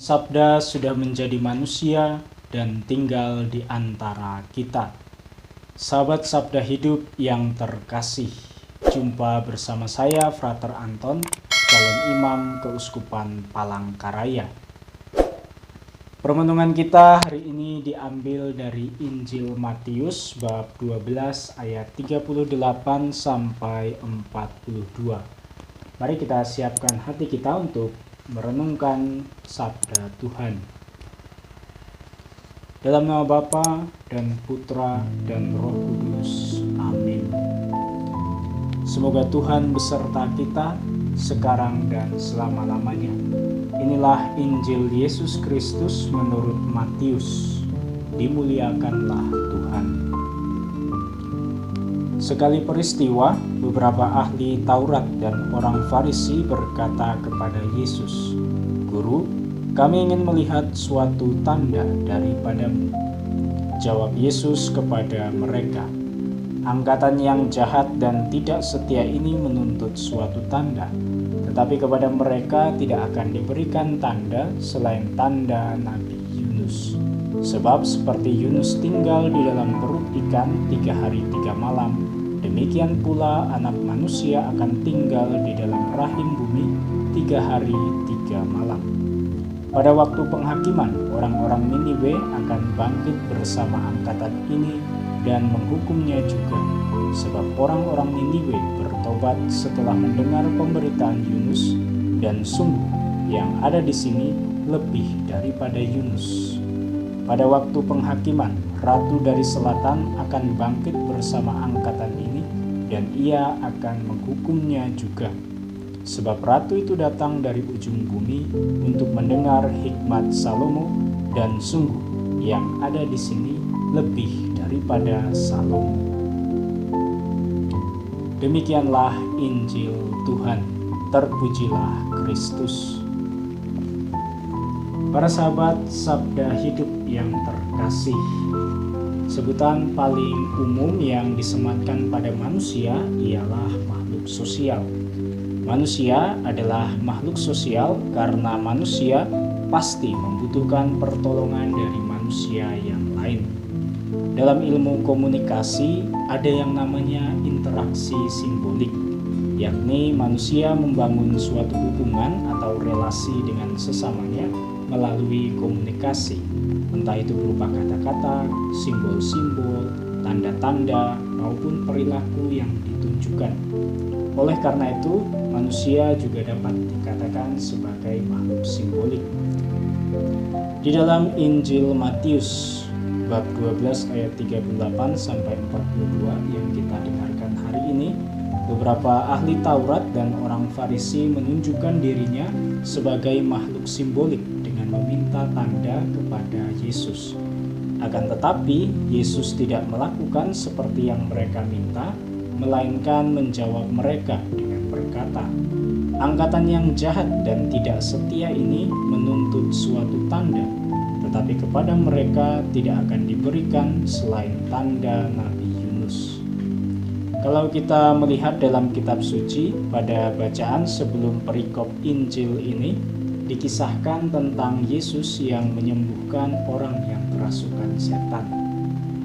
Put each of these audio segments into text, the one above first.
Sabda sudah menjadi manusia dan tinggal di antara kita. Sahabat Sabda Hidup yang terkasih, jumpa bersama saya Frater Anton, calon imam Keuskupan Palangkaraya. Permenungan kita hari ini diambil dari Injil Matius bab 12 ayat 38 sampai 42. Mari kita siapkan hati kita untuk merenungkan sabda Tuhan. Dalam nama Bapa dan Putra dan Roh Kudus. Amin. Semoga Tuhan beserta kita sekarang dan selama-lamanya. Inilah Injil Yesus Kristus menurut Matius. Dimuliakanlah Tuhan. Sekali peristiwa, beberapa ahli Taurat dan orang Farisi berkata kepada Yesus, "Guru, kami ingin melihat suatu tanda daripadamu." Jawab Yesus kepada mereka, "Angkatan yang jahat dan tidak setia ini menuntut suatu tanda, tetapi kepada mereka tidak akan diberikan tanda selain tanda Nabi Yunus. Sebab seperti Yunus tinggal di dalam perut ikan 3 hari 3 malam, demikian pula Anak Manusia akan tinggal di dalam rahim bumi 3 hari 3 malam. Pada waktu penghakiman, orang-orang Niniwe akan bangkit bersama angkatan ini dan menghukumnya juga, sebab orang-orang Niniwe bertobat setelah mendengar pemberitaan Yunus, dan sungguh yang ada di sini lebih daripada Yunus. Pada waktu penghakiman, Ratu dari Selatan akan bangkit bersama angkatan ini, dan ia akan menghukumnya juga. Sebab Ratu itu datang dari ujung bumi untuk mendengar hikmat Salomo, dan sungguh yang ada di sini lebih daripada Salomo." Demikianlah Injil Tuhan. Terpujilah Kristus. Para sahabat Sabda Hidup yang terkasih, sebutan paling umum yang disematkan pada manusia ialah makhluk sosial. Manusia adalah makhluk sosial karena manusia pasti membutuhkan pertolongan dari manusia yang lain. Dalam ilmu komunikasi ada yang namanya interaksi simbolik, yakni manusia membangun suatu hubungan atau relasi dengan sesamanya melalui komunikasi, entah itu berupa kata-kata, simbol-simbol, tanda-tanda, maupun perilaku yang ditunjukkan. Oleh karena itu, manusia juga dapat dikatakan sebagai makhluk simbolik. Di dalam Injil Matius bab 12 ayat 38 sampai 42 yang kita dengarkan hari ini, beberapa ahli Taurat dan orang Farisi menunjukkan dirinya sebagai makhluk simbolik dengan meminta tanda kepada Yesus. Akan tetapi, Yesus tidak melakukan seperti yang mereka minta, melainkan menjawab mereka dengan berkata, "Angkatan yang jahat dan tidak setia ini menuntut suatu tanda, tetapi kepada mereka tidak akan diberikan selain tanda Nabi Yunus." Kalau kita melihat dalam kitab suci, pada bacaan sebelum perikop Injil ini dikisahkan tentang Yesus yang menyembuhkan orang yang kerasukan setan.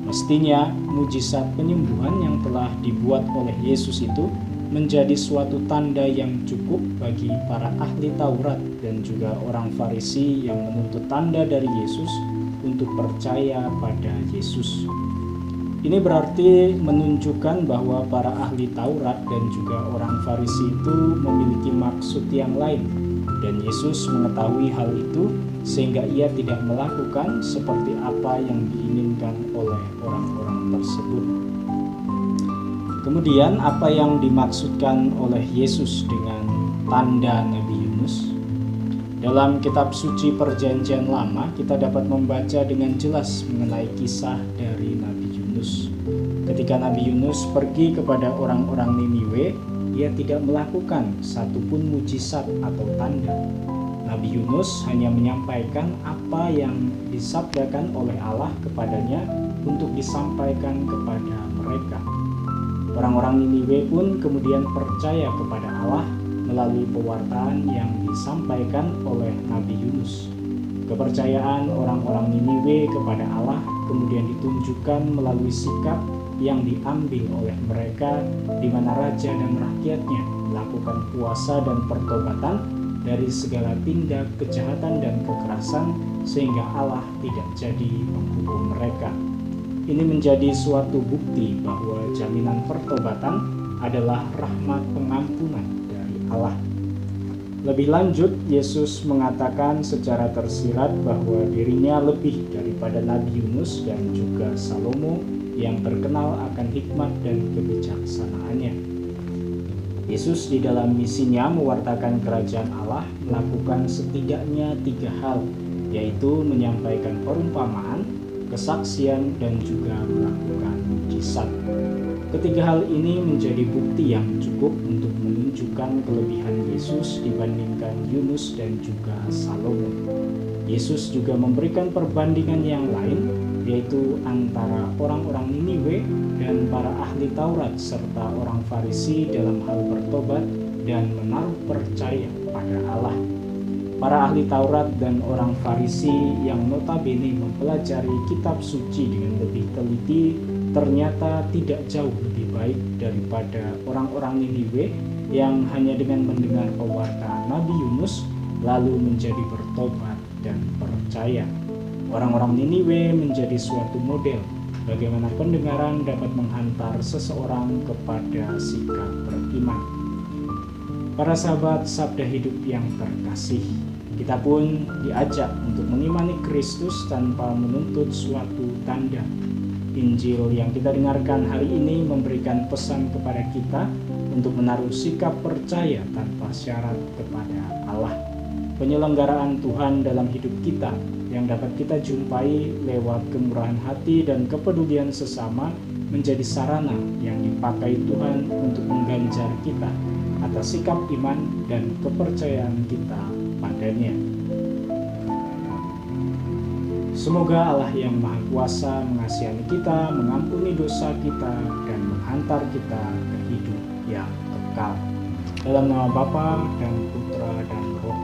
Mestinya mujizat penyembuhan yang telah dibuat oleh Yesus itu menjadi suatu tanda yang cukup bagi para ahli Taurat dan juga orang Farisi yang menuntut tanda dari Yesus untuk percaya pada Yesus. Ini berarti menunjukkan bahwa para ahli Taurat dan juga orang Farisi itu memiliki maksud yang lain, dan Yesus mengetahui hal itu sehingga ia tidak melakukan seperti apa yang diinginkan oleh orang-orang tersebut. Kemudian apa yang dimaksudkan oleh Yesus dengan tanda Nabi Yunus? Dalam kitab suci Perjanjian Lama kita dapat membaca dengan jelas mengenai kisah dari Nabi Yunus. Ketika Nabi Yunus pergi kepada orang-orang Niniwe, ia tidak melakukan satupun mujizat atau tanda. Nabi Yunus hanya menyampaikan apa yang disabdakan oleh Allah kepadanya untuk disampaikan kepada mereka. Orang-orang Niniwe pun kemudian percaya kepada Allah melalui pewartaan yang disampaikan oleh Nabi Yunus. Kepercayaan orang-orang Niniwe kepada Allah kemudian ditunjukkan melalui sikap yang diambil oleh mereka, di mana raja dan rakyatnya melakukan puasa dan pertobatan dari segala tindak kejahatan dan kekerasan, sehingga Allah tidak jadi menghukum mereka. Ini menjadi suatu bukti bahwa jaminan pertobatan adalah rahmat pengampunan dari Allah. Lebih lanjut, Yesus mengatakan secara tersirat bahwa dirinya lebih daripada Nabi Yunus dan juga Salomo yang terkenal akan hikmat dan kebijaksanaannya. Yesus di dalam misinya mewartakan kerajaan Allah melakukan setidaknya 3 hal, yaitu menyampaikan perumpamaan, kesaksian, dan juga melakukan mujizat. Ketiga hal ini menjadi bukti yang cukup untuk menunjukkan kelebihan Yesus dibandingkan Yunus dan juga Salomo. Yesus juga memberikan perbandingan yang lain, yaitu antara orang-orang Niniwe dan para ahli Taurat serta orang Farisi dalam hal bertobat dan menaruh percaya pada Allah. Para ahli Taurat dan orang Farisi yang notabene mempelajari kitab suci dengan lebih teliti ternyata tidak jauh lebih baik daripada orang-orang Niniwe yang hanya dengan mendengar pewartaan Nabi Yunus lalu menjadi bertobat dan percaya. Orang-orang Niniwe menjadi suatu model bagaimana pendengaran dapat menghantar seseorang kepada sikap beriman. Para sahabat Sabda Hidup yang terkasih, kita pun diajak untuk mengimani Kristus tanpa menuntut suatu tanda. Injil yang kita dengarkan hari ini memberikan pesan kepada kita untuk menaruh sikap percaya tanpa syarat kepada Allah. Penyelenggaraan Tuhan dalam hidup kita yang dapat kita jumpai lewat kemurahan hati dan kepedulian sesama menjadi sarana yang dipakai Tuhan untuk mengganjar kita atas sikap iman dan kepercayaan kita padanya. Semoga Allah yang Maha Kuasa mengasihani kita, mengampuni dosa kita, dan menghantar kita ke hidup yang kekal. Dalam nama Bapa dan Putra dan Roh